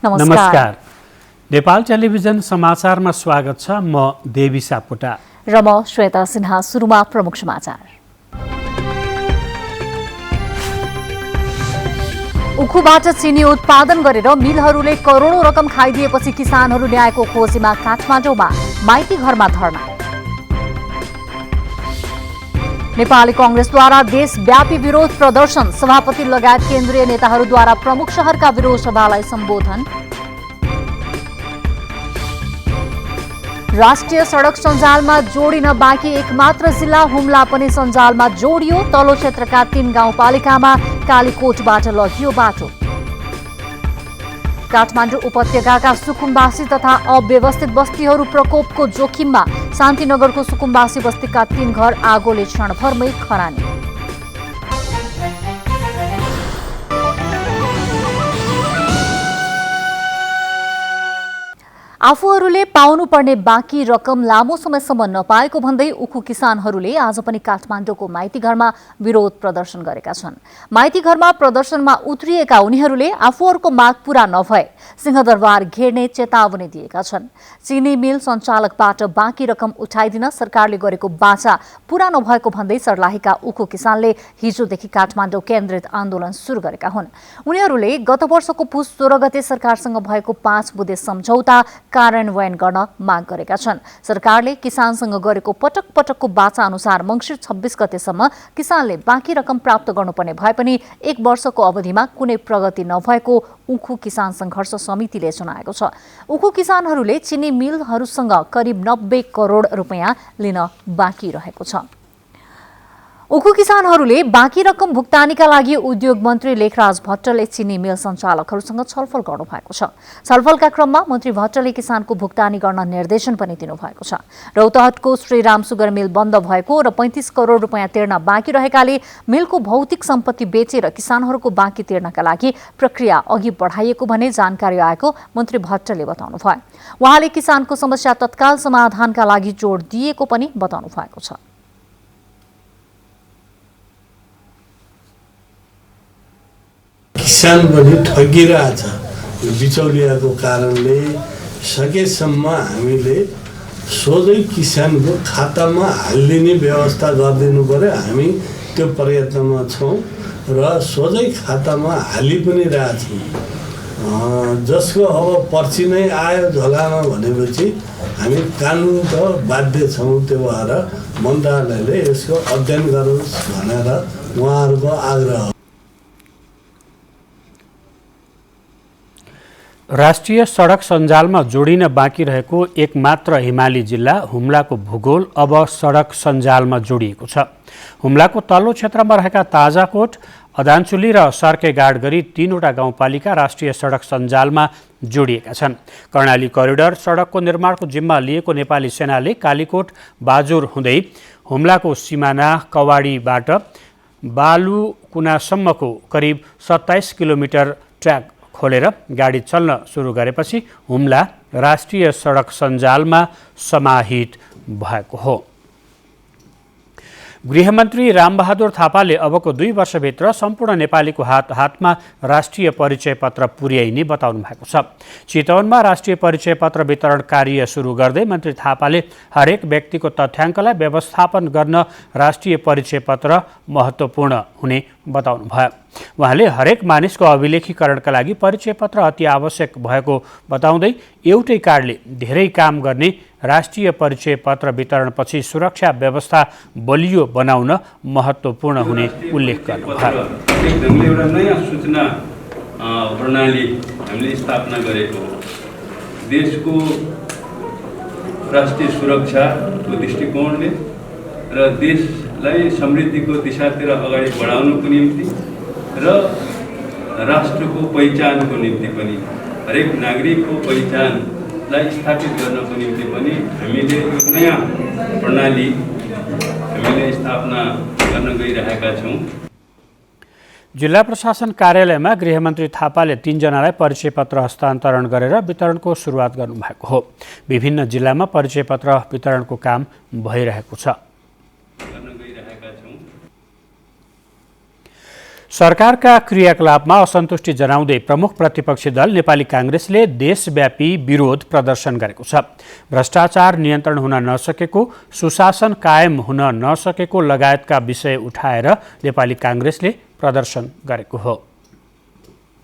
नमस्कार। नेपाल टेलिभिजन समाचारमा स्वागत छ। म देवी सापकोटा र म श्वेता सिन्हा। सुरुमा प्रमुख समाचार। उखुबाट चिनी उत्पादन गरेर मिलहरूले करोडौं रकम खाइदिएपछि किसानहरू न्यायको खोजीमा काठमाडौँमा, माइती घरमा धरना। नेपाली कांग्रेसद्वारा देशव्यापी विरोध प्रदर्शन, सभापति लगायत केन्द्रीय नेताहरूद्वारा प्रमुख शहरका विरोध सभालाई सम्बोधन। राष्ट्रिय सडक सञ्जालमा जोडिन बाँकी एकमात्र जिल्ला हुम्ला पनि सञ्जालमा जोडियो। तल्लो क्षेत्रका 3 गाउँपालिकामा कालीकोटबाट लगियो बाटो। काठमाडौँ उपत्यकाका सुकुम्बासी तथा अव्यवस्थित बस्तीहरू प्रकोपको जोखिममा, शान्तिनगरको सुकुम्बासी बस्तीका 3 घर आगोले क्षणभरमै खरानी। आफूहरूले पाउनुपर्ने बाँकी रकम लामो समयसम्म नपाएको भन्दै उखु किसानहरूले आज पनि काठमाडौँको माइती घरमा विरोध प्रदर्शन गरेका छन्। माइती घरमा प्रदर्शनमा उत्रिएका उनीहरूले आफूहरूको माग पूरा नभए सिंहदरबार घेर्ने चेतावनी दिएका छन्। चिनी मिल सञ्चालकबाट बाँकी रकम उठाइदिन सरकारले गरेको बाचा पूरा नभएको भन्दै सर्लाहीका उखु किसानले हिजोदेखि काठमाडौँ केन्द्रित आन्दोलन सुरु गरेका हुन्। उनीहरूले गत वर्षको पुस 16 गते सरकारसँग भएको 5 बुँदे सम्झौता कार्यान्वयन गर्न माग गरेका छन्। सरकारले किसानसँग गरेको पटक पटकको बाचा अनुसार मंसिर 26 गतेसम्म किसानले बाँकी रकम प्राप्त गर्नुपर्ने भए पनि 1 वर्षको अवधिमा कुनै प्रगति नभएको उखु किसान संघर्ष समितिले जनाएको छ। उखु किसानहरूले चिनी मिलहरूसँग करिब 90 करोड रुपैयाँ लिन बाँकी रहेको छ। उखु किसानहरूले बाँकी रकम भुक्तानीका लागि उद्योग मन्त्री लेखराज भट्टले चिनी मिल सञ्चालकहरूसँग छलफल गर्नुभएको छ। छलफलका क्रममा मन्त्री भट्टले किसानको भुक्तानी गर्न निर्देशन पनि दिनुभएको छ। रौतहटको श्रीराम सुगर मिल बन्द भएको र 35 करोड रुपैयाँ तिर्न बाँकी रहेकाले मिलको भौतिक सम्पत्ति बेचेर किसानहरूको बाँकी तिर्नका लागि प्रक्रिया अघि बढाइएको भन्ने जानकारी आएको मन्त्री भट्टले बताउनुभयो। उहाँले किसानको समस्या तत्काल समाधानका लागि जोड दिएको पनि बताउनु भएको छ। किसान पनि ठगिरहेछ। बिचौलियाको कारणले सकेसम्म हामीले सोझै किसानको खातामा हालिदिने व्यवस्था गरिदिनु पर्यो। हामी त्यो प्रयत्नमा छौँ र सोझै खातामा हालि पनि रहेछौँ। जसको अब पर्ची नै आयो झोलामा भनेपछि हामी कानुन त बाध्य छौँ। त्यो भएर मन्त्रालयले यसको अध्ययन गरोस् भनेर उहाँहरूको आग्रह। राष्ट्रिय सडक सञ्जालमा जोडिन बाँकी रहेको एकमात्र हिमाली जिल्ला हुम्लाको भूगोल अब सडक सञ्जालमा जोडिएको छ। हुम्लाको तल्लो क्षेत्रमा रहेका ताजाकोट, अदानचुली र सर्केगाड गरी 3वटा गाउँपालिका राष्ट्रिय सडक सञ्जालमा जोडिएका छन्। कर्णाली करिडर सडकको निर्माणको जिम्मा लिएको नेपाली सेनाले कालीकोट बाजुर हुँदै हुम्लाको सिमाना कवाडीबाट बालुकुनासम्मको करिब 27 किलोमिटर ट्र्याक खोलेर गाडी चल्न सुरु गरेपछि हुम्ला राष्ट्रिय सडक सञ्जालमा समाहित भएको हो। गृहमन्त्री रामबहादुर थापाले अबको 2 वर्षभित्र सम्पूर्ण नेपालीको हातमा राष्ट्रिय परिचय पत्र पुर्याइने बताउनु भएको छ। चितवनमा राष्ट्रिय परिचय पत्र वितरण कार्य सुरु गर्दै मन्त्री थापाले हरेक व्यक्तिको तथ्याङ्कलाई व्यवस्थापन गर्न राष्ट्रिय परिचय पत्र महत्त्वपूर्ण हुने बताउनुभयो। उहाँले हरेक मानिसको अभिलेखीकरणका लागि परिचय पत्र अति आवश्यक भएको बताउँदै एउटै कार्डले धेरै काम गर्ने राष्ट्रिय परिचय पत्र वितरणपछि सुरक्षा व्यवस्था बलियो बनाउन महत्त्वपूर्ण हुने उल्लेख गर्नुभयो। एकदमै एउटा नयाँ सूचना प्रणाली हामीले स्थापना गरेको देशको राष्ट्रिय सुरक्षाको दृष्टिकोणले र देशलाई समृद्धिको दिशातिर अगाडि बढाउनको निम्ति र राष्ट्रको पहिचानको निम्ति पनि हरेक नागरिकको पहिचानलाई स्थापित गर्नको निम्ति पनि हामीले यो नयाँ प्रणाली हामीले स्थापना गर्न गइरहेका छौँ। जिल्ला प्रशासन कार्यालयमा गृहमन्त्री थापाले 3 जनालाई परिचय पत्र हस्तान्तरण गरेर वितरणको सुरुवात गर्नुभएको हो। विभिन्न जिल्लामा परिचय पत्र वितरणको काम भइरहेको छ। सरकारका क्रियाकलापमा असन्तुष्टि जनाउँदै प्रमुख प्रतिपक्षी दल नेपाली काङ्ग्रेसले देशव्यापी विरोध प्रदर्शन गरेको छ। भ्रष्टाचार नियन्त्रण हुन नसकेको, सुशासन कायम हुन नसकेको लगायतका विषय उठाएर नेपाली काङ्ग्रेसले प्रदर्शन गरेको हो।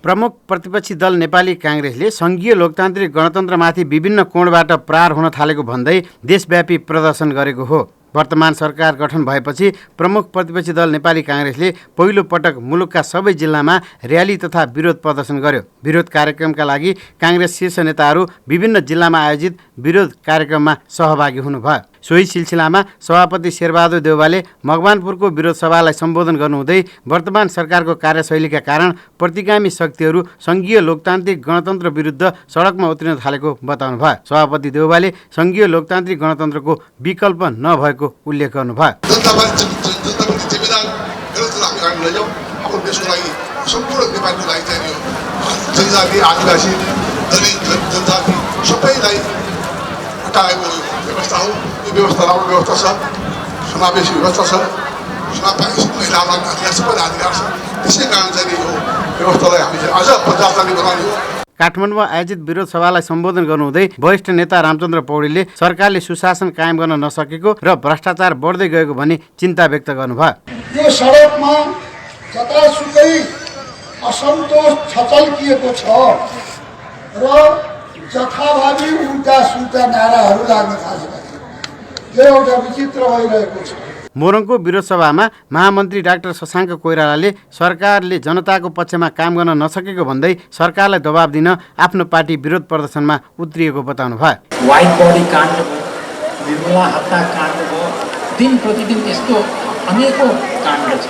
प्रमुख प्रतिपक्षी दल नेपाली काङ्ग्रेसले सङ्घीय लोकतान्त्रिक गणतन्त्रमाथि विभिन्न कोणबाट प्रहार हुन थालेको भन्दै देशव्यापी प्रदर्शन गरेको हो। वर्तमान सरकार गठन भएपछि प्रमुख प्रतिपक्षी दल नेपाली काङ्ग्रेसले पहिलो पटक मुलुकका सबै जिल्लामा र्याली तथा विरोध प्रदर्शन गर्यो। विरोध कार्यक्रमका लागि काङ्ग्रेस शीर्ष नेताहरू विभिन्न जिल्लामा आयोजित विरोध कार्यक्रममा सहभागी हुनुभयो। सोही सिलसिलामा सभापति शेरबहादुर देउवाले मकवानपुरको विरोध सभालाई सम्बोधन गर्नुहुँदै वर्तमान सरकारको कार्यशैलीका कारण प्रतिगामी शक्तिहरू सङ्घीय लोकतान्त्रिक गणतन्त्र विरुद्ध सडकमा उत्रिन थालेको बताउनुभयो। सभापति देउवाले सङ्घीय लोकतान्त्रिक गणतन्त्रको विकल्प नभएको उल्लेख गर्नुभयो। व्यवस्था हो, यो व्यवस्था राम्रो व्यवस्था छ, समावेशी व्यवस्था छ, महिलामा अधिकार सबैलाई अधिकार छ। त्यसै कारण चाहिँ यो व्यवस्थालाई हामीले अझ प्रजातान्त्रिक बनाउने हो। काठमाडौँमा आयोजित विरोध सभालाई सम्बोधन गर्नुहुँदै वरिष्ठ नेता रामचन्द्र पौडेलले सरकारले सुशासन कायम गर्न नसकेको र भ्रष्टाचार बढ्दै गएको भनी चिन्ता व्यक्त गर्नुभयो। यो सडकमा जतासुकै असन्तोष छचल्किएको छ र जथाभावी उल्टा सुल्टा नाराहरू लाग्न थालेका छन्। यो एउटा विचित्र भइरहेको छ। मोरङको विरोध सभामा महामन्त्री डाक्टर शशाङ्क कोइरालाले सरकारले जनताको पक्षमा काम गर्न नसकेको भन्दै सरकारलाई दबाब दिन आफ्नो पार्टी विरोध प्रदर्शनमा उत्रिएको बताउनु भयो। वाइट बडी काण्ड भयो, निर्मला हत्या काण्ड भयो, दिन प्रतिदिन यस्तो अनेकौं काण्ड छ।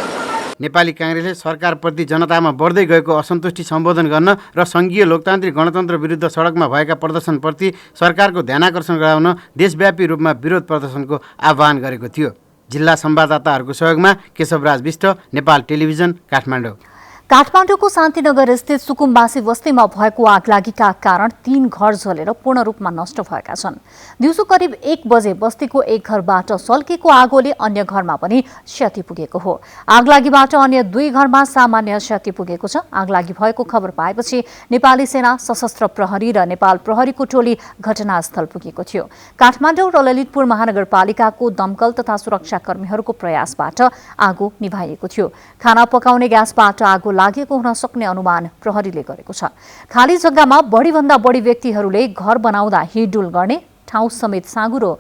नेपाली काङ्ग्रेसले सरकारप्रति जनतामा बढ्दै गएको असन्तुष्टि सम्बोधन गर्न र सङ्घीय लोकतान्त्रिक गणतन्त्र विरुद्ध सडकमा भएका प्रदर्शनप्रति सरकारको ध्यानाकर्षण गराउन देशव्यापी रूपमा विरोध प्रदर्शनको आह्वान गरेको थियो। जिल्ला संवाददाताहरूको सहयोगमा केशवराज विष्ट, नेपाल टेलिभिजन, काठमाडौँ। काठमाडौँको शान्तिनगर स्थित सुकुम्बासी बस्तीमा भएको आगलागीका कारण 3 घर जलेर पूर्ण रूपमा नष्ट भएका छन्। दिउँसो करिब 1 बजे बस्तीको एक घरबाट सल्केको आगोले अन्य घरमा पनि क्षति पुगेको हो। आगलागीबाट अन्य 2 घरमा सामान्य क्षति पुगेको छ। आगलागी भएको खबर पाएपछि नेपाली सेना, सशस्त्र प्रहरी र नेपाल प्रहरीको टोली घटनास्थल पुगेको थियो। काठमाडौँ र ललितपुर महानगरपालिकाको दमकल तथा सुरक्षाकर्मीहरूको प्रयासबाट आगो निभाइएको थियो। खाना पकाउने ग्यासबाट आगो लागेको हुन सक्ने अनुमान प्रहरीले गरेको छ। खाली जग्गामा बढीभन्दा बढी व्यक्तिहरूले घर बनाउँदा हिडडुल गर्ने ठाउँ समेत साँघुरो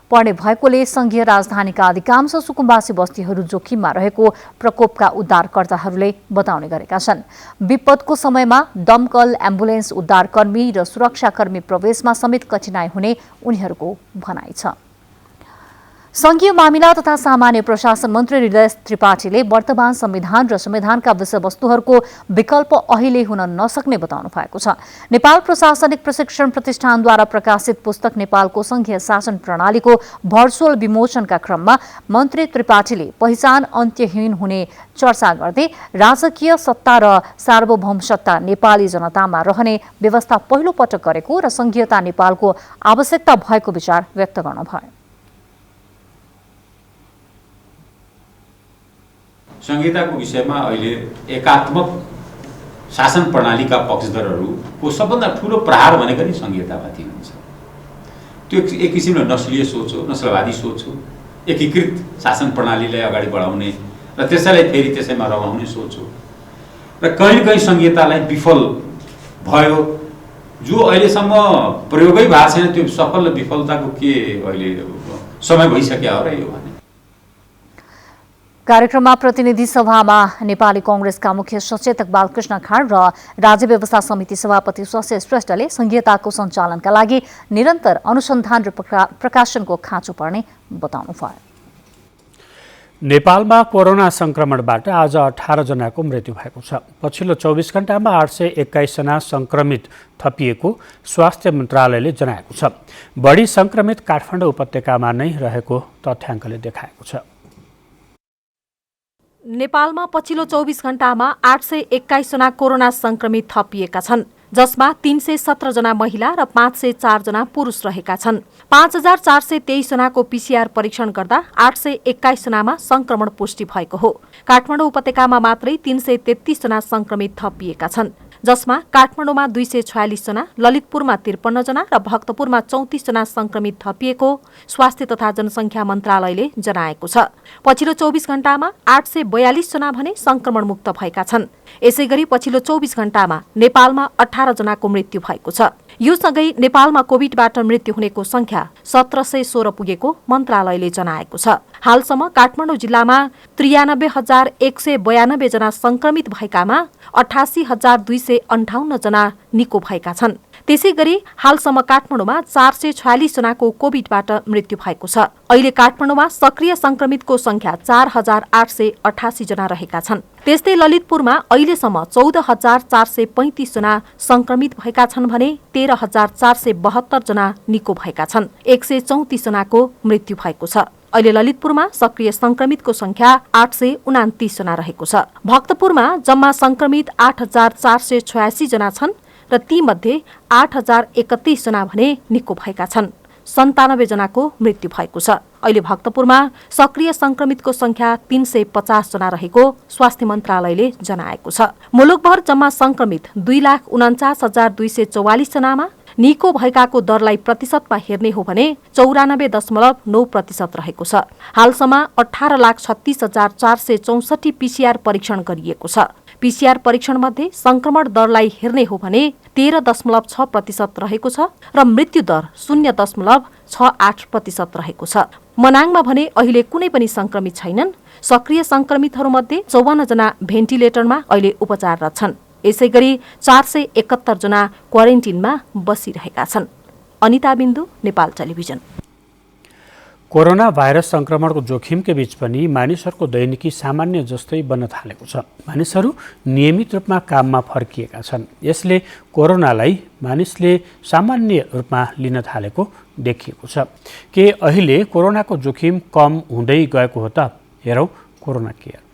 पर्ने भएकोले संघीय राजधानीका अधिकांश सुकुम्बासी बस्तीहरू जोखिममा रहेको प्रकोपका उद्धारकर्ताहरूले बताउने गरेका छन्। विपदको समयमा दमकल, एम्बुलेन्स, उद्धारकर्मी र सुरक्षाकर्मी प्रवेशमा समेत कठिनाई हुने उनीहरूको भनाइ छ। संघीय मामिला तथा सामान्य प्रशासन मन्त्री हृदय त्रिपाठीले वर्तमान संविधान र संविधानका विषयवस्तुहरूको विकल्प अहिले हुन नसक्ने बताउनु भएको छ। नेपाल प्रशासनिक प्रशिक्षण प्रतिष्ठानद्वारा प्रकाशित पुस्तक नेपालको संघीय शासन प्रणालीको भर्चुअल विमोचनका क्रममा मन्त्री त्रिपाठीले पहिचान अन्त्यहीन हुने चर्चा गर्दै राजकीय सत्ता र सार्वभौम सत्ता नेपाली जनतामा रहने व्यवस्था पहिलो पटक गरेको र संघीयता नेपालको आवश्यकता भएको विचार व्यक्त गर्नुभयो। संहिताको विषयमा अहिले एकात्मक शासन प्रणालीका पक्षधरहरूको सबभन्दा ठुलो प्रहार भनेको नि संहितामाथि हुन्छ। त्यो एक किसिमले नस्लीय सोच हो, नस्लवादी सोच हो, एकीकृत शासन प्रणालीलाई अगाडि बढाउने र त्यसैलाई फेरि त्यसैमा रमाउने सोच हो र कहीँ कहीँ संहितालाई विफल भयो, जो अहिलेसम्म प्रयोगै भएको छैन। त्यो सफल र विफलताको के अहिले समय भइसक्यो हो र यो भने। कार्यक्रममा प्रतिनिधि सभामा नेपाली कांग्रेसका मुख्य सचेतक बालकृष्ण खाँड र राज्य व्यवस्था समिति सभापति शशि श्रेष्ठले संहिताको सञ्चालनका लागि निरन्तर अनुसन्धान र प्रकाशनको खाँचो पर्ने बताउनुभयो। नेपालमा कोरोना संक्रमणबाट आज 18 जनाको मृत्यु भएको छ। पछिल्लो 24 घण्टामा 821 जना संक्रमित थपिएको स्वास्थ्य मन्त्रालयले जनाएको छ। बढी संक्रमित काठमाडौँ उपत्यकामा नै रहेको तथ्याङ्कले देखाएको छ। नेपालमा पछिल्लो 24 घण्टामा 821 जना कोरोना संक्रमित थपिएका छन्। जसमा 317 जना महिला र 504 जना पुरुष रहेका छन्। 5423 जनाको पीसीआर परीक्षण गर्दा 821 जनामा संक्रमण पुष्टि भएको हो। काठमाडौँ उपत्यकामा मात्रै 333 जना संक्रमित थपिएका छन्, जसमा काठमाडौँमा 246 जना, ललितपुरमा 53 जना र भक्तपुरमा 34 जना संक्रमित थपिएको स्वास्थ्य तथा जनसंख्या मन्त्रालयले जनाएको छ। पछिल्लो 24 घण्टामा 842 जना भने संक्रमण मुक्त भएका छन्। यसैगरी पछिल्लो 24 घण्टामा नेपालमा 18 जनाको मृत्यु भएको छ। यो सँगै नेपालमा कोभिडबाट मृत्यु हुनेको संख्या 1716 पुगेको मन्त्रालयले जनाएको छ। हालसम्म काठमाडौँ जिल्लामा 93,192 जना संक्रमित भएकामा 88,258 जना निको भएका छन्। त्यसैगरी हालसम्म काठमाडौँमा 446 जनाको कोभिडबाट मृत्यु भएको छ। अहिले काठमाडौँमा सक्रिय संक्रमितको संख्या 4,888 जना रहेका छन्। त्यस्तै ललितपुरमा अहिलेसम्म 14,435 जना संक्रमित भएका छन् भने 13,472 जना निको भएका छन्। 134 जनाको मृत्यु भएको छ। अहिले ललितपुरमा सक्रिय संक्रमितको संख्या 829 जना रहेको छ। भक्तपुरमा जम्मा संक्रमित 8,486 जना छन् र तीमध्ये 8,031 जना भने निको भएका छन्। 97 जनाको मृत्यु भएको छ। अहिले भक्तपुरमा सक्रिय संक्रमितको संख्या 350 जना रहेको स्वास्थ्य मन्त्रालयले जनाएको छ। मुलुकभर जम्मा संक्रमित 2,49,244 जनामा निको भएकाको दरलाई प्रतिशतमा हेर्ने हो भने 94.9% रहेको छ। हालसम्म 18,36,464 पीसीआर परीक्षण गरिएको छ। पीसीआर परीक्षण मध्ये संक्रमण दरलाई हेर्ने हो भने 13.6% रहेको छ र मृत्यु दर 0.68% रहेको छ। मनाङमा भने अहिले कुनै पनि संक्रमित छैनन्। सक्रिय संक्रमितहरूमध्ये 54 जना भेन्टिलेटरमा अहिले उपचाररत छन्। यसैगरी 471 जना क्वारेन्टिनमा बसिरहेका छन्। अनिता बिन्दु, नेपाल टेलिभिजन। कोरोना भाइरस संक्रमणको जोखिमकै बीच पनि मानिसहरूको दैनिकी सामान्य जस्तै बन्न थालेको छ। मानिसहरू नियमित रूपमा काममा फर्किएका छन्। यसले कोरोनालाई मानिसले सामान्य रूपमा लिन थालेको देखिएको छ। के अहिले कोरोनाको जोखिम कम हुँदै गएको हो त? हेरौँ कोरोना केयर।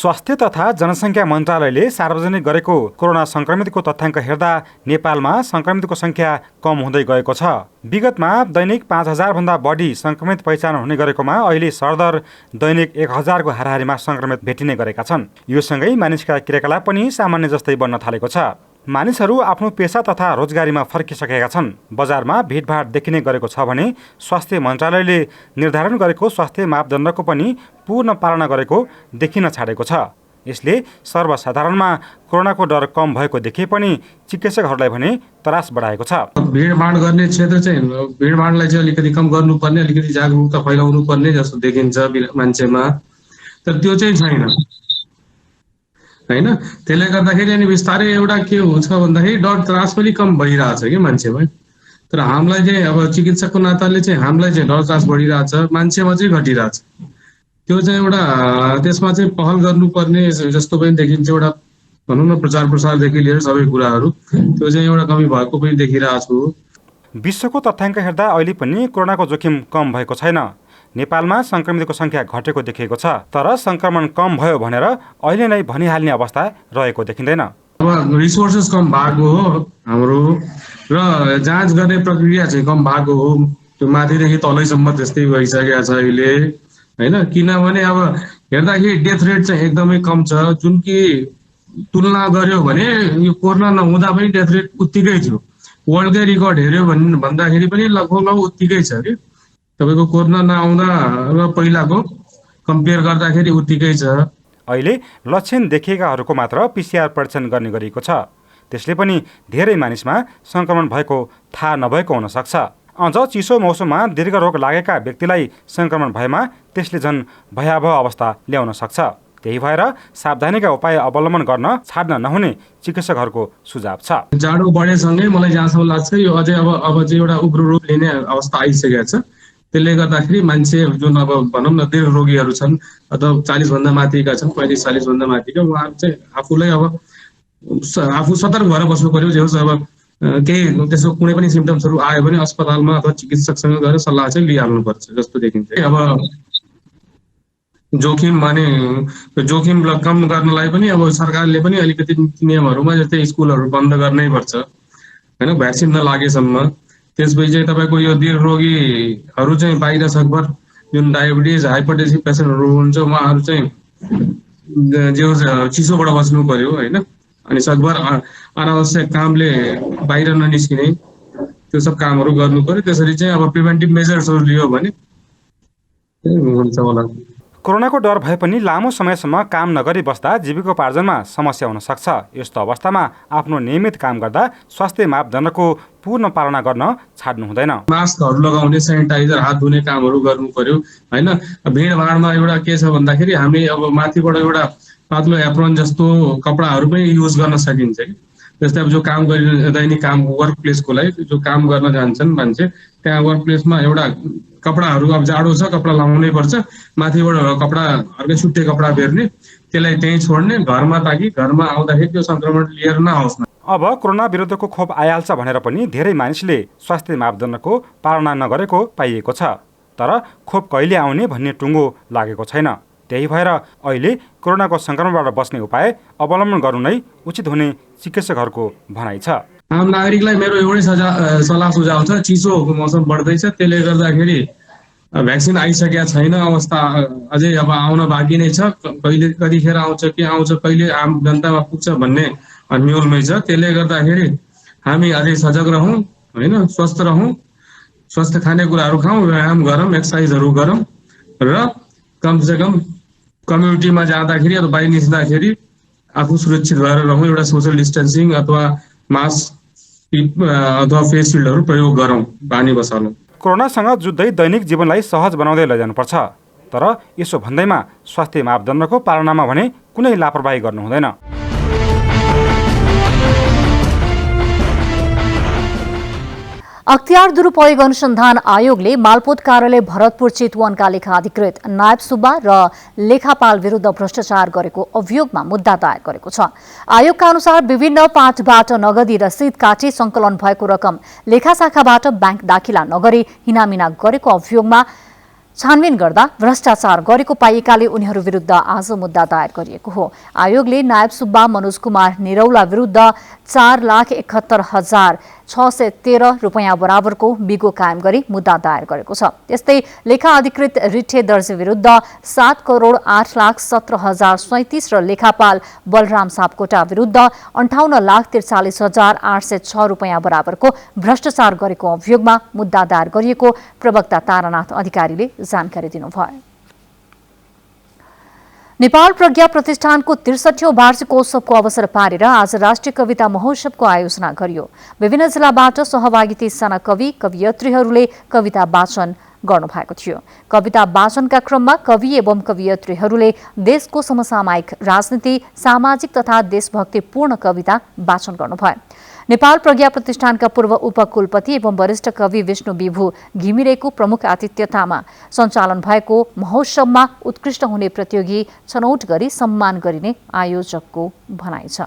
स्वास्थ्य तथा जनसङ्ख्या मन्त्रालयले सार्वजनिक गरेको कोरोना संक्रमितको तथ्याङ्क हेर्दा नेपालमा संक्रमितको संख्या कम हुँदै गएको छ। विगतमा दैनिक 5,000 भन्दा बढी संक्रमित पहिचान हुने गरेकोमा अहिले सरदर दैनिक 1,000 को हाराहारीमा संक्रमित भेटिने गरेका छन्। यो सँगै मानिसका क्रियाकलाप पनि सामान्य जस्तै बन्न थालेको छ। मानिसहरू आफ्नो पेशा तथा रोजगारीमा फर्किसकेका छन्। बजारमा भिडभाड देखिने गरेको छ भने स्वास्थ्य मन्त्रालयले निर्धारण गरेको स्वास्थ्य मापदण्डको पनि पूर्ण पालना गरेको देखिन छाडेको छ। यसले सर्वसाधारणमा कोरोनाको डर कम भएको देखिए पनि चिकित्सकहरूलाई भने त्रास बढाएको छ। भिडभाड गर्ने क्षेत्र चाहिँ भिडभाडलाई चाहिँ अलिकति कम गर्नुपर्ने, अलिकति जागरुकता फैलाउनु पर्ने जस्तो देखिन्छ मान्छेमा, तर त्यो चाहिँ छैन हैन। त्यसले गर्दाखेरि अनि बिस्तारै एउटा के हुन्छ भन्दाखेरि डर त्रास पनि कम भइरहेछ कि मान्छेमा। तर हामीलाई चाहिँ अब चिकित्सकको नाताले चाहिँ हामीलाई चाहिँ डर त्रास बढिरहेछ, मान्छेमा चाहिँ घटिरहेछ। त्यो चाहिँ एउटा त्यसमा चाहिँ पहल गर्नुपर्ने जस्तो पनि देखिन्छ। एउटा भनौँ न प्रचार प्रसारदेखि लिएर सबै कुराहरू त्यो चाहिँ एउटा कमी भएको पनि देखिरहेको छु। विश्वको तथ्याङ्क हेर्दा अहिले पनि कोरोनाको जोखिम कम भएको छैन। नेपालमा संक्रमितको संख्या घटेको देखिएको छ, तर संक्रमण कम भयो भनेर अहिले नै भनिहाल्ने अवस्था रहेको देखिँदैन। अब रिसोर्सेस कम भएको हो हाम्रो र जाँच गर्ने प्रक्रिया चाहिँ कम भएको हो। त्यो माथिदेखि तलैसम्म त्यस्तै भइसकेको छ अहिले हैन। किनभने अब हेर्दाखेरि डेथ रेट चाहिँ एकदमै कम छ। जुन कि तुलना गर्यो भने यो कोरोना नहुँदा पनि डेथ रेट उत्तिकै थियो। वर्ल्डकै रिकर्ड हेऱ्यो भन्दाखेरि पनि लगभग उत्तिकै छ कि तपाईको कोरोना नआउँदा र पहिलाको कम्पेयर गर्दाखेरि उत्तिकै छ। अहिले लक्षण देखिएकाहरूको मात्र पीसीआर परीक्षण गर्ने गरिएको छ। त्यसले पनि धेरै मानिसमा संक्रमण भएको थाहा नभएको हुन सक्छ। अझ चिसो मौसममा दीर्घ रोग लागेका व्यक्तिलाई संक्रमण भएमा त्यसले झन् भयावह अवस्था ल्याउन सक्छ। त्यही भएर सावधानीका उपाय अवलम्बन गर्न छाड्न नहुने चिकित्सकहरूको सुझाव छ। जाडो बढेसँगै मलाई जहाँसम्म लाग्छ यो अझै अब चाहिँ एउटा उग्रो रूप लिने अवस्था आइसकेको छ। त्यसले गर्दाखेरि मान्छे जुन अब भनौँ न दीर्घ रोगीहरू छन् अथवा 40 भन्दा माथिका छन्, 45-40 भन्दा माथिका, उहाँहरू चाहिँ आफूलाई अब आफू सतर्क भएर बस्नु पर्यो। जे होस् अब केही त्यसको कुनै पनि सिम्टम्सहरू आयो भने अस्पतालमा अथवा चिकित्सकसँग गएर सल्लाह चाहिँ लिइहाल्नुपर्छ जस्तो देखिन्छ। अब जोखिम भने जोखिमलाई कम गर्नलाई पनि अब सरकारले पनि अलिकति नियमहरूमा जस्तै स्कुलहरू बन्द गर्नै पर्छ होइन, भ्याक्सिन नलागेसम्म। त्यसपछि चाहिँ तपाईँको यो दीर्घरोगीहरू चाहिँ बाहिर सकभर जुन डायबिटिज हाइपरटेन्सिभ पेसेन्टहरू हुन्छ उहाँहरू चाहिँ जो चिसोबाट बस्नु पर्यो होइन, अनि सकभर अनावश्यक कामले बाहिर ननिस्किने त्यो सब कामहरू गर्नु पर्यो। त्यसरी चाहिँ अब प्रिभेन्टिभ मेजर्सहरू लियो भने हुन्छ होला। कोरोनाको डर भए पनि लामो समयसम्म काम नगरी बस्दा जीविकोपार्जनमा समस्या हुन सक्छ। यस्तो अवस्थामा आफ्नो नियमित काम गर्दा स्वास्थ्य मापदण्डको पूर्ण पालना गर्न छाड्नु हुँदैन। मास्कहरू लगाउने, सेनिटाइजर, हात धुने कामहरू गर्नु पर्यो होइन। भिडभाडमा एउटा के छ भन्दाखेरि हामी अब माथिबाट एउटा पातलो एप्रोन जस्तो कपडाहरू पनि युज गर्न सकिन्छ कि। जस्तै अब जो काम गरि दैनिक काम वर्क प्लेसको लागि जो काम गर्न जान्छन् मान्छे, त्यहाँ वर्क प्लेसमा एउटा कपडाहरू अब जाडो छ कपडा लगाउनै पर्छ, माथिबाट कपडा अर्कै छुट्टै कपडा फेर्ने, त्यसलाई त्यहीँ छोड्ने घरमा, ताकि घरमा आउँदाखेरि त्यो संक्रमण लिएर नआओस् न। अब कोरोना विरुद्धको खोप आइहाल्छ भनेर पनि धेरै मानिसले स्वास्थ्य मापदण्डको पालना नगरेको पाइएको छ। तर खोप कहिले आउने भन्ने टुङ्गो लागेको छैन। त्यही भएर अहिले कोरोनाको संक्रमणबाट बस्ने उपाय अवलम्बन गर्नु नै उचित हुने चिकित्सकहरूको भनाइ छ। आम नागरिकलाई मेरो एउटै सल्लाह सुझाव छ, चिसोको मौसम बढ्दैछ, त्यसले गर्दाखेरि भ्याक्सिन आइसकेका छैन, अवस्था अझै अब आउन बाँकी नै छ। कहिले कतिखेर आउँछ, के आउँछ, कहिले आम जनतामा पुग्छ भन्ने अन्यलमै छ। त्यसले गर्दाखेरि हामी अझै सजग रहौँ होइन, स्वस्थ रहौँ, स्वस्थ खानेकुराहरू खाउँ, व्यायाम गरौँ, एक्सर्साइजहरू गरौँ र कमसेकम कम्युनिटीमा जाँदाखेरि अथवा बाहिर निस्किँदाखेरि आफू सुरक्षित भएर रहौँ। एउटा सोसल डिस्टेन्सिङ अथवा मास्क अथवा फेस सिल्डहरू प्रयोग गरौँ, बानी बसालौँ। कोरोनासँग जुझ्दै दैनिक जीवनलाई सहज बनाउँदै लैजानुपर्छ। तर यसो भन्दैमा स्वास्थ्य मापदण्डको पालनामा भने कुनै लापरवाही गर्नु हुँदैन। अख्तियार दुरुपयोग अनुसन्धान आयोगले मालपोत कार्यालय भरतपुर चितवनका लेखा अधिकृत नायब सुब्बा र लेखापाल विरुद्ध भ्रष्टाचार गरेको अभियोगमा मुद्दा दायर गरेको छ। आयोगका अनुसार विभिन्न पाठबाट नगदी रसिद काटी संकलन भएको रकम लेखा शाखाबाट बैंक दाखिला नगरी हिनामिना गरेको अभियोगमा छानबिन गर्दा भ्रष्टाचार गरेको पाइएकाले उनीहरू विरुद्ध आज मुद्दा दायर गरिएको हो। आयोगले नायब सुब्बा मनोज कुमार निरौला विरुद्ध 4,71,613 रुपैयाँ बराबरको बिगो कायम गरी मुद्दा दायर गरेको छ। त्यस्तै लेखा अधिकृत रिठे दर्जी विरुद्ध 7,08,17,037 र लेखापाल बलराम सापकोटा विरुद्ध 58,43,806 रुपैयाँ बराबरको भ्रष्टाचार गरेको अभियोगमा मुद्दा दायर गरिएको प्रवक्ता तारानाथ अधिकारीले जानकारी दिनुभयो। नेपाल प्रज्ञा प्रतिष्ठानको 63औं वार्षिकोत्सवको अवसर पारेर आज राष्ट्रिय कविता महोत्सवको आयोजना गरियो। विभिन्न जिल्लाबाट सहभागी 30 जना कवि कवियत्रीहरूले कविता वाचन गर्नुभएको थियो। कविता वाचनका क्रममा कवि एवं कवियत्रीहरूले देशको समसामयिक राजनीति, सामाजिक तथा देशभक्तिपूर्ण कविता वाचन गर्नुभयो। नेपाल प्रज्ञा प्रतिष्ठानका पूर्व उपकुलपति एवं वरिष्ठ कवि विष्णु विभु घिमिरेको प्रमुख आतिथ्यतामा सञ्चालन भएको महोत्सवमा उत्कृष्ट हुने प्रतियोगी छनौट गरी सम्मान गरिने आयोजकको भनाइ छ।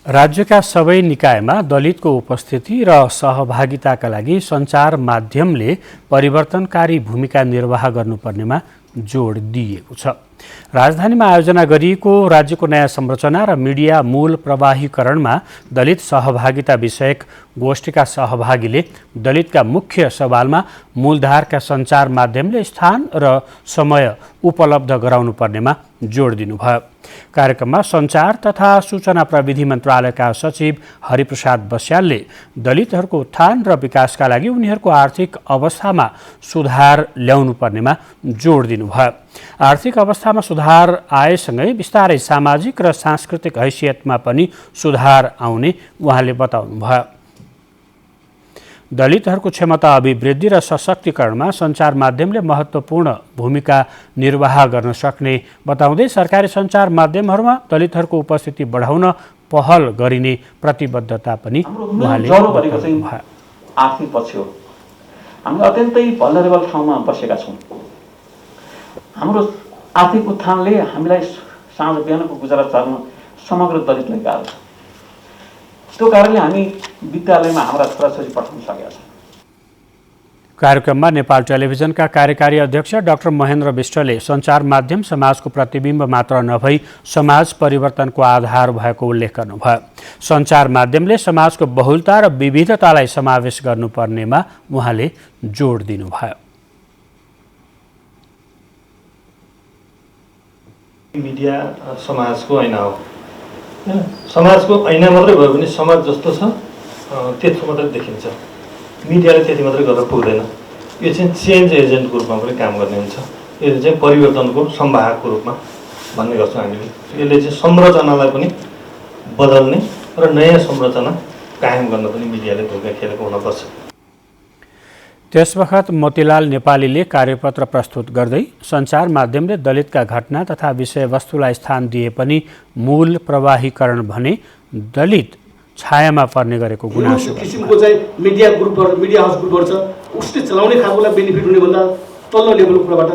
राज्यका सबै निकायमा दलितको उपस्थिति र सहभागिताका लागि सञ्चार माध्यमले परिवर्तनकारी भूमिका निर्वाह गर्नुपर्नेमा जोड दिएको छ। राजधानीमा आयोजना गरिएको राज्यको नयाँ संरचना र मिडिया मूल प्रवाहीकरणमा दलित सहभागिता विषयक गोष्ठीका सहभागीले दलितका मुख्य सवालमा मूलधारका सञ्चार माध्यमले स्थान र समय उपलब्ध गराउनुपर्नेमा जोड दिनुभयो। कार्यक्रममा सञ्चार तथा सूचना प्रविधि मन्त्रालयका सचिव हरिप्रसाद बस्यालले दलितहरूको उत्थान र विकासका लागि उनीहरूको आर्थिक अवस्थामा सुधार ल्याउनुपर्नेमा जोड दिनुभयो। आर्थिक अवस्थामा सुधार आएसँगै बिस्तारै सामाजिक र सांस्कृतिक हैसियतमा पनि सुधार आउने उहाँले बताउनुभयो। दलितहरूको क्षमता अभिवृद्धि र सशक्तिकरणमा सञ्चार माध्यमले महत्त्वपूर्ण भूमिका निर्वाह गर्न सक्ने बताउँदै सरकारी सञ्चार माध्यमहरूमा दलितहरूको उपस्थिति बढाउन पहल गरिने प्रतिबद्धता पनि उहाँले बताउनुभयो। आर्थिक पक्ष हो, हामी अत्यन्तै भल्नरेबल ठाउँमा बसेका छौँ। हाम्रो आर्थिक उत्थानले हामीलाई साँझ बिहानको गुजारा चल्न समग्र दलितलाई गाह्रो छ। त्यो कारणले हामी विद्यालयमा हाम्रा छोराछोरी पठाउन सकेका छौँ। कार्यक्रममा नेपाल टेलिभिजनका कार्यकारी अध्यक्ष डाक्टर महेन्द्र विष्टले सञ्चार माध्यम समाजको प्रतिबिम्ब मात्र नभई समाज परिवर्तनको आधार भएको उल्लेख गर्नुभयो। सञ्चार माध्यमले समाजको बहुलता र विविधतालाई समावेश गर्नुपर्नेमा उहाँले जोड दिनुभयो। मिडिया समाजको ऐना हो हैन, समाजको ऐना मात्रै भयो भने समाज जस्तो छ त्यति मात्रै देखिन्छ। मिडियाले त्यति मात्रै गरेर पुग्दैन, यो चाहिँ चेन्ज एजेन्टको रूपमा पनि काम गर्ने हुन्छ। यो चाहिँ परिवर्तनको संवाहकको रूपमा भन्ने गर्छौँ हामीले। यसले चाहिँ संरचनालाई पनि बदल्ने र नयाँ संरचना कायम गर्न पनि मिडियाले भूमिका खेलेको हुनुपर्छ। त्यसवखत मोतीलाल नेपालीले कार्यपत्र प्रस्तुत गर्दै सञ्चार माध्यमले दलितका घटना तथा विषयवस्तुलाई स्थान दिए पनि मूल प्रवाहीकरण भने दलित छायामा पर्ने गरेको गुनासो किसिमको चाहिँ मिडिया ग्रुपहरु मिडिया हाउस ग्रुपहरु छ, उसले चलाउने खालकोलाई बेनिफिट हुने भन्दा तल्लो लेभलको कुराबाट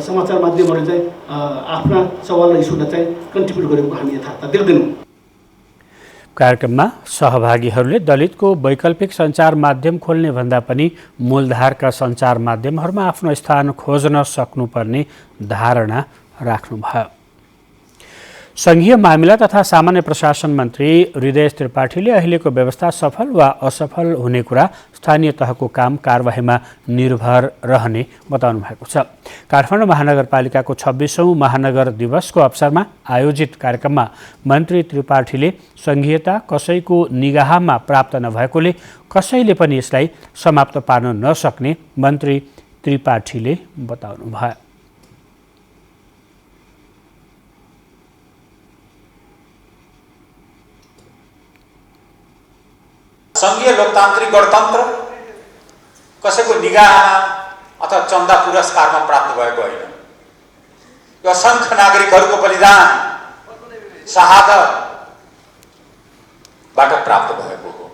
समाचार माध्यमहरुले चाहिँ आफ्ना सवाल र इस्युलाई चाहिँ कन्ट्रिब्युट गरेको हामी यथार्थ देख्दैनौँ। कार्यक्रममा सहभागीहरूले दलितको वैकल्पिक सञ्चार माध्यम खोल्ने भन्दा पनि मूलधारका सञ्चार माध्यमहरूमा आफ्नो स्थान खोज्न सक्नुपर्ने धारणा राख्नुभयो। संघीय मामिला तथा सामान्य प्रशासन मन्त्री हृदय त्रिपाठीले अहिलेको व्यवस्था सफल वा असफल हुने कुरा स्थानीय तहको काम कारबाहीमा निर्भर रहने बताउनु भएको छ। काठमाडौँ महानगरपालिकाको 26औं महानगर दिवसको अवसरमा आयोजित कार्यक्रममा मन्त्री त्रिपाठीले संघीयता कसैको निगाहमा प्राप्त नभएकोले कसैले पनि यसलाई समाप्त पार्न नसक्ने मन्त्री त्रिपाठीले बताउनुभयो। संघीय लोकतान्त्रिक गणतन्त्र कसैको निगाहमा अथवा चन्दा पुरस्कारमा प्राप्त भएको होइन। यो असंख्य नागरिकहरूको बलिदान शहादतबाट प्राप्त भएको हो।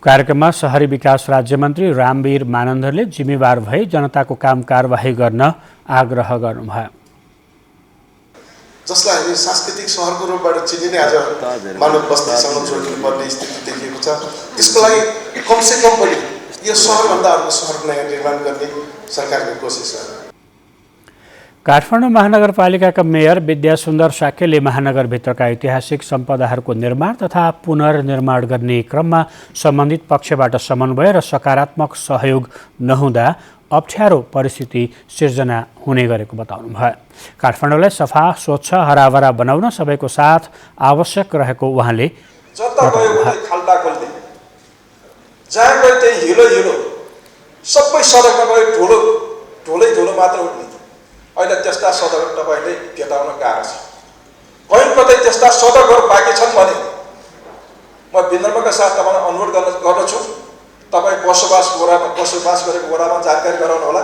कार्यक्रममा शहरी विकास राज्यमन्त्री रामवीर मानन्दरले जिम्मेवार भई जनताको काम कारबाही गर्न आग्रह गर्नुभयो। जसलाई हामी सांस्कृतिक सहरको रूपबाट चिनिने आज मानव बस्तीसँग जोड्नु पर्ने स्थिति देखिएको छ। त्यसको लागि कमसेकम पनि यो सहरभन्दा अर्को सहर निर्माण गर्ने सरकारको कोसिस छ। काठमाडौँ महानगरपालिकाका मेयर विद्यासुन्दर साक्यले महानगरभित्रका ऐतिहासिक सम्पदाहरूको निर्माण तथा पुनर्निर्माण गर्ने क्रममा सम्बन्धित पक्षबाट समन्वय र सकारात्मक सहयोग नहुँदा अप्ठ्यारो परिस्थिति सिर्जना हुने गरेको बताउनुभयो। काठमाडौँलाई सफा स्वच्छ हराभरा बनाउन सबैको साथ आवश्यक रहेको उहाँले जता गयो उतै खाल्डा खोल्दै, जहाँ गयो त्यही हिलो हिलो, सबै सडकमा गयो ढोलै मात्र उठ्ने। अहिले त्यस्ता सडक तपाईँले भेटाउन गाह्रो छ। कहीँ कतै त्यस्ता सडकहरू बाँकी छन् भने म विनम्रका साथ तपाईँलाई अनुरोध गर्दछु, तपाईँ बसोबास गरेको वडामा जानकारी गराउनु होला,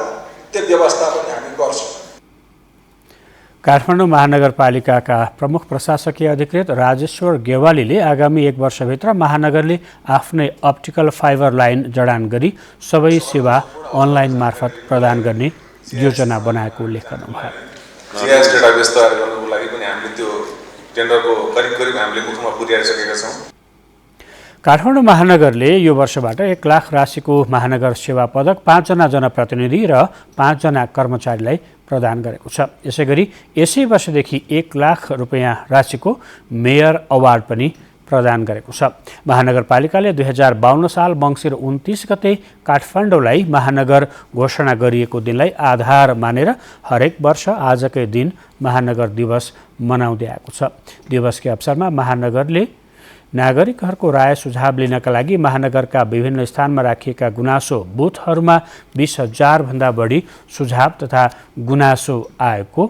त्यो व्यवस्था पनि हामी गर्छौँ। काठमाडौँ महानगरपालिकाका प्रमुख प्रशासकीय अधिकृत राजेश्वर गेवालीले आगामी 1 वर्षभित्र महानगरले आफ्नै अप्टिकल फाइबर लाइन जडान गरी सबै सेवा अनलाइन मार्फत प्रदान गर्ने योजना बनाएको उल्लेख गर्नुभयो। जीआईएस डेटाबेस तयार गर्नको लागि पनि हामीले त्यो टेन्डरको करिब हामीले मुखमा पुर्याइसकेका छौँ। काठमाडौँ महानगरले यो वर्षबाट 1 लाख राशिको महानगर सेवा पदक 5 जना जनप्रतिनिधि र 5 जना कर्मचारीलाई प्रदान गरेको छ। यसैगरी यसै वर्षदेखि 1 लाख रुपैयाँ राशिको मेयर अवार्ड पनि प्रदान गरेको छ। महानगरपालिकाले 2052 साल मङ्सिर 29 गते काठमाडौँलाई महानगर घोषणा गरिएको दिनलाई आधार मानेर हरेक वर्ष आजकै दिन महानगर दिवस मनाउँदै आएको छ। दिवसकै अवसरमा महानगरले नागरिकहरूको राय सुझाव लिनका लागि महानगरका विभिन्न स्थानमा राखिएका गुनासो बुथहरूमा 20,000 भन्दा बढी सुझाव तथा गुनासो आएको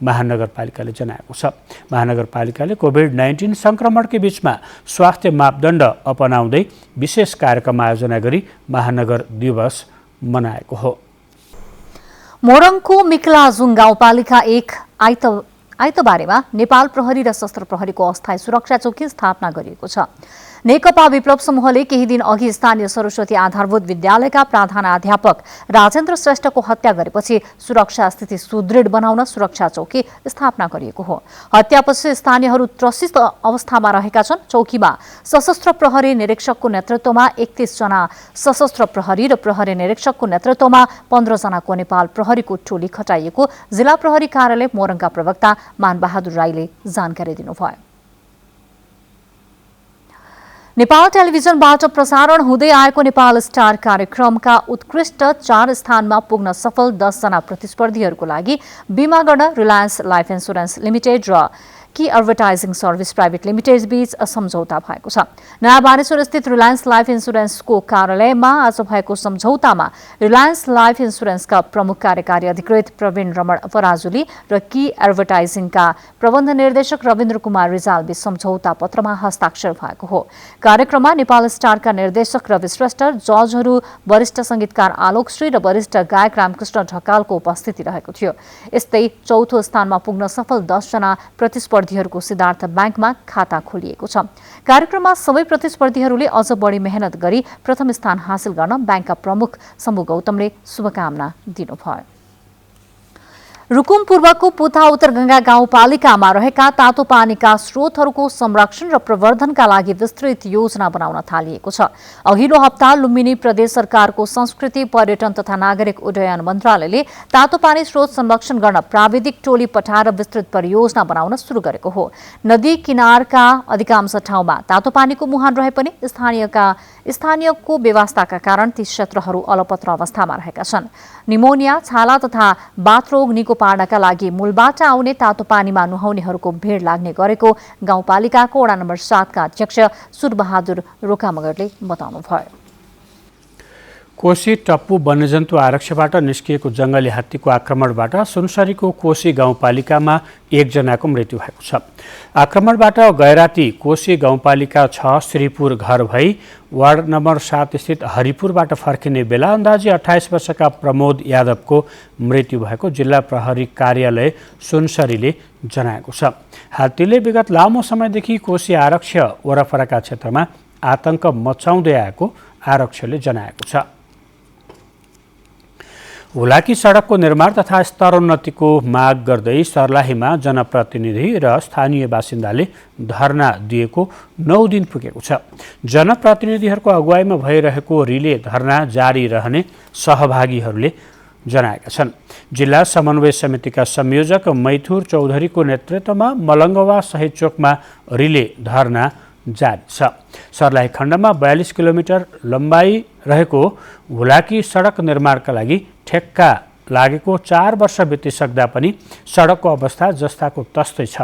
महानगरपालिकाले जनाएको छ। महानगरपालिकाले कोभिड-19 संक्रमणकै बीचमा स्वास्थ्य मापदण्ड अपनाउँदै विशेष कार्यक्रम आयोजना गरी महानगर दिवस मनाएको हो। मोरङको मिक्लाजुङ गाउँपालिका 1 आइतबारेमा नेपाल प्रहरी र सशस्त्र प्रहरीको अस्थायी सुरक्षा चौकी स्थापना गरिएको छ। नेकपा विप्लव समूहले केही दिन अघि स्थानीय सरस्वती आधारभूत विद्यालयका प्रधानाध्यापक राजेन्द्र श्रेष्ठको हत्या गरेपछि सुरक्षा स्थिति सुदृढ बनाउन सुरक्षा चौकी स्थापना गरिएको हो। हत्यापछि स्थानीयहरू त्रसित अवस्थामा रहेका छन्। चौकीमा सशस्त्र प्रहरी निरीक्षकको नेतृत्वमा 31 जना सशस्त्र प्रहरी र प्रहरी निरीक्षकको नेतृत्वमा 15 जनाको नेपाल प्रहरीको टोली खटाइएको जिल्ला प्रहरी कार्यालय मोरङका प्रवक्ता मानबहादुर राईले जानकारी दिनुभयो। नेपाल टेलिभिजनबाट प्रसारण हुँदै आएको नेपाल स्टार कार्यक्रमका उत्कृष्ट 4 स्थानमा पुग्न सफल 10 जना प्रतिस्पर्धीहरूको लागि बीमा गर्न रिलायन्स लाइफ इन्स्योरेन्स लिमिटेड र की एडभर्टाइजिङ सर्भिस प्राइभेट लिमिटेड बीच सम्झौता भएको छ। नयाँ बानेश्वर स्थित रिलायन्स लाइफ इन्स्योरेन्सको कार्यालयमा आज भएको सम्झौतामा रिलायन्स लाइफ इन्स्योरेन्सका प्रमुख कार्यकारी अधिकृत प्रवीण रमण पराजुली र की एडभर्टाइजिङका प्रबन्ध निर्देशक रविन्द्र कुमार रिजाल बीच सम्झौता पत्रमा हस्ताक्षर भएको हो। कार्यक्रममा नेपाल स्टारका निर्देशक रवि श्रेष्ठ, जजहरू वरिष्ठ संगीतकार आलोक श्री र वरिष्ठ गायक रामकृष्ण ढकालको उपस्थिति रहेको थियो। यस्तै चौथो स्थानमा पुग्न सफल 10 जना प्रतिस्पर्धीहरूको सिद्धार्थ ब्याङ्कमा खाता खोलिएको छ। कार्यक्रममा सबै प्रतिस्पर्धीहरूले अझ बढी मेहनत गरी प्रथम स्थान हासिल गर्न ब्याङ्कका प्रमुख शम्भु गौतमले शुभकामना दिनुभयो। रुकुम पूर्वको पुथा उत्तरगंगा गाउँपालिकामा रहेका तातो पानीका स्रोतहरूको संरक्षण र प्रवर्धनका लागि विस्तृत योजना बनाउन थालिएको छ। अघिल्लो हप्ता लुम्बिनी प्रदेश सरकारको संस्कृति पर्यटन तथा नागरिक उड्डयन मन्त्रालयले तातो पानी स्रोत संरक्षण गर्न प्राविधिक टोली पठाएर विस्तृत परियोजना बनाउन सुरु गरेको हो। नदी किनारका अधिकांश ठाउँमा तातो पानीको मुहान रहे पनि स्थानीयको व्यवस्थाका कारण ती क्षेत्रहरू अलपत्र अवस्थामा रहेका छन्। निमोनिया, छाला तथा बाथरोग निको पार्नका लागि मूलबाट आउने तातो पानीमा नुहाउनेहरूको भीड़ लाग्ने गरेको गाउँपालिकाको वडा नम्बर 7 का अध्यक्ष सुरबहादुर रोकामगरले बताउनुभयो। कोशी टप्पु वन्यजन्तु आरक्षबाट निस्किएको जंगली हात्तीको आक्रमणबाट सुनसरीको कोशी गाउँपालिकामा 1 जनाको मृत्यु भएको छ। आक्रमणबाट गैराती कोशी गाउँपालिका 6 श्रीपुर घर भई वार्ड नम्बर 7 स्थित हरिपुरबाट फर्किने बेला अन्दाजी 28 वर्षका प्रमोद यादवको मृत्यु भएको जिल्ला प्रहरी कार्यालय सुनसरीले जनाएको छ। हात्तीले विगत लामो समयदेखि कोशी आरक्ष वरपरका क्षेत्रमा आतंक मचाउँदै आएको आरक्षले जनाएको छ। हुलाकी सडकको निर्माण तथा स्तरोन्नतिको माग गर्दै सर्लाहीमा जनप्रतिनिधि र स्थानीय बासिन्दाले धरना दिएको 9 दिन पुगेको छ। जनप्रतिनिधिहरूको अगुवाईमा भइरहेको रिले धरना जारी रहने सहभागीहरूले जनाएका छन्। जिल्ला समन्वय समितिका संयोजक मैथुर चौधरीको नेतृत्वमा मलङ्गवा शहीद चोकमा रिले धरना जारी छ। सर्लाही खण्डमा 42 किलोमिटर लम्बाई रहेको हुलाकी सडक निर्माणका लागि ठेक्का लागेको 4 वर्ष बितिसक्दा पनि सडकको अवस्था जस्ताको तस्तै छ।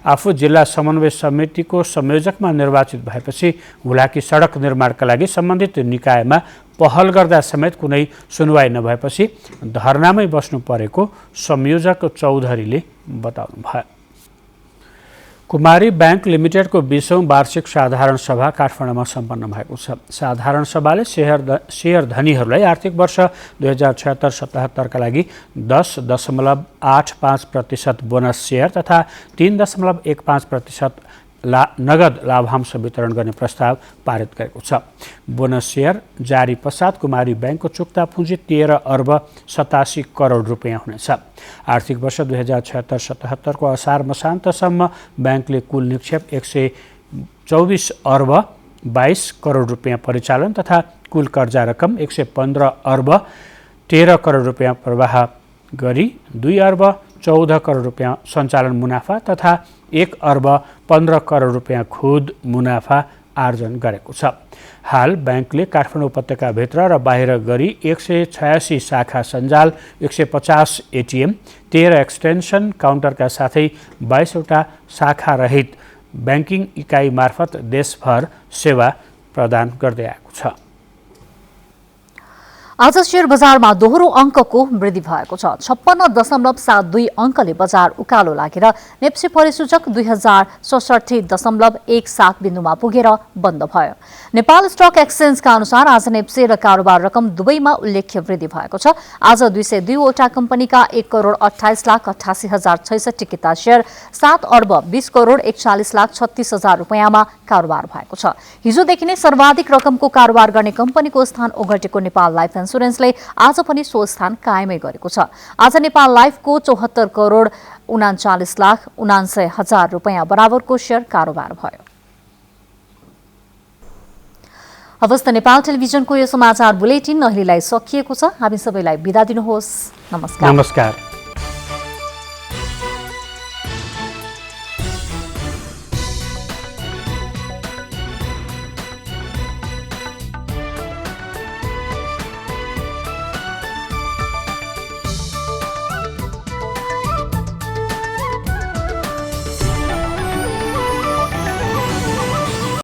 आफू जिल्ला समन्वय समितिको संयोजकमा निर्वाचित भएपछि हुलाकी सडक निर्माणका लागि सम्बन्धित निकायमा पहल गर्दा समेत कुनै सुनवाई नभएपछि धरनामै बस्नु परेको संयोजक चौधरीले बताउनुभयो। कुमारी बैंक लिमिटेडको 20औं वार्षिक साधारण सभा काठमाडौँमा सम्पन्न भएको छ। साधारण सभाले शेयर धनीहरूलाई आर्थिक वर्ष 2076-77 का लागि 10.85% बोनस शेयर तथा 3.15% नगद लाभांश वितरण गर्ने प्रस्ताव पारित गरेको छ। बोनस शेयर जारी पश्चात कुमारी बैंकको चुक्ता पुँजी 13 अर्ब 87 करोड रुपियाँ हुनेछ। आर्थिक वर्ष 2076-77 को असार मसान्तसम्म बैंकले कुल निक्षेप 124 अर्ब 22 करोड रुपियाँ परिचालन तथा कुल कर्जा रकम 115 अर्ब 13 करोड रुपियाँ प्रवाह गरी 2 अर्ब 14 करोड रुपियाँ सञ्चालन मुनाफा तथा 1 अर्ब 15 करोड रुपियाँ खुद मुनाफा आर्जन गरेको छ। हाल बैंकले काठमाडौँ उपत्यकाभित्र र बाहिर गरी 186 शाखा सञ्जाल, 150 एटीएम, 13 एक्सटेन्सन काउन्टरका साथै 22 वटा शाखा रहित बैंकिङ इकाइ मार्फत देशभर सेवा प्रदान गर्दै आएको छ। आज शेयर बजारमा दोहोरो अङ्कको वृद्धि भएको छ। 56.72 अङ्कले बजार उकालो लागेर नेप्से परिसूचक 2067.17 बिन्दुमा पुगेर बन्द भयो। नेपाल स्टक एक्सचेन्जका अनुसार आज नेप्से र कारोबार रकम दुवैमा उल्लेख्य वृद्धि भएको छ। आज 202 वटा कम्पनीका 1,28,88,066 किता शेयर 7,20,41,36,000 रुपैयाँमा कारोबार भएको छ। हिजोदेखि नै सर्वाधिक रकमको कारोबार गर्ने कम्पनीको स्थान ओगटेको नेपाल लाइफ इन्सुरेन्सले आज पनि सो स्थान कायमै गरेको छ। आज नेपाल लाइफको 74,39,79,000 रुपैयाँ बराबरको शेयर कारोबार भयो। अवस्था नेपाल टेलिभिजनको यो समाचार बुलेटिन अहिलेलाई सकिएको छ। हामी सबैलाई बिदा दिनुहोस्। नमस्कार।